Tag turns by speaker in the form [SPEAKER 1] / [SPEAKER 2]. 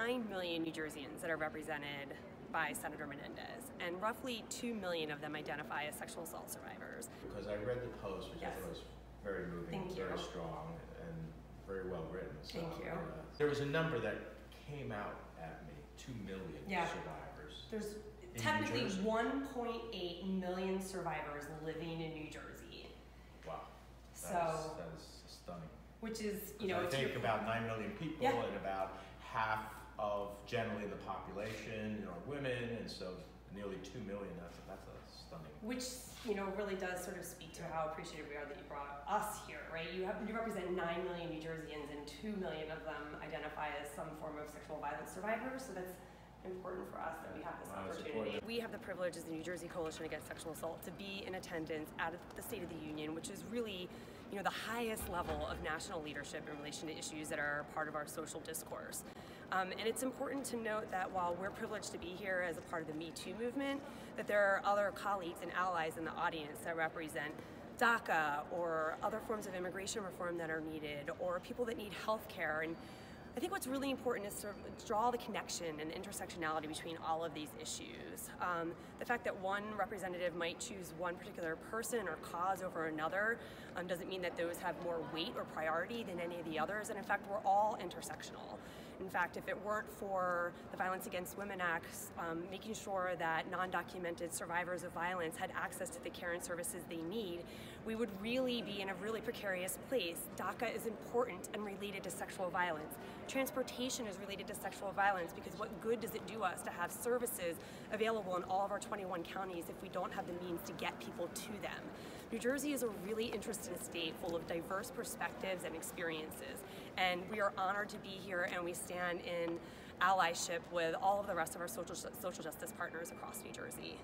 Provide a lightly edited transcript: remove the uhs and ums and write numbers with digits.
[SPEAKER 1] 9 million New Jerseyans that are represented by Senator Menendez, and roughly 2 million of them identify as sexual assault survivors.
[SPEAKER 2] Because I read the post, which I thought was very moving, very strong, and very well written. So,
[SPEAKER 1] Thank you.
[SPEAKER 2] There was a number that came out at me, 2 million survivors.
[SPEAKER 1] There's technically 1.8 million survivors living in New Jersey.
[SPEAKER 2] Wow. That is stunning.
[SPEAKER 1] Which is, you know,
[SPEAKER 2] I think about 9 million people, and about half of generally the population are women, and so nearly 2 million. That's a stunning.
[SPEAKER 1] Which, you know, really does sort of speak to how appreciative we are that you brought us here, right? You represent 9 million New Jerseyans, and 2 million of them identify as some form of sexual violence survivors. So that's important for us that we have this opportunity. We have the privilege as the New Jersey Coalition Against Sexual Assault to be in attendance at the State of the Union, which is really, you know, the highest level of national leadership in relation to issues that are part of our social discourse. And it's important to note that while we're privileged to be here as a part of the Me Too movement, that there are other colleagues and allies in the audience that represent DACA or other forms of immigration reform that are needed, or people that need health care. And I think what's really important is to draw the connection and intersectionality between all of these issues. The fact that one representative might choose one particular person or cause over another doesn't mean that those have more weight or priority than any of the others, and in fact we're all intersectional. In fact, if it weren't for the Violence Against Women Act, making sure that non-documented survivors of violence had access to the care and services they need, we would really be in a really precarious place. DACA is important and related to sexual violence. Transportation is related to sexual violence, because what good does it do us to have services available in all of our 21 counties if we don't have the means to get people to them? New Jersey is a really interesting state full of diverse perspectives and experiences, and we are honored to be here, and we stand in allyship with all of the rest of our social justice partners across New Jersey.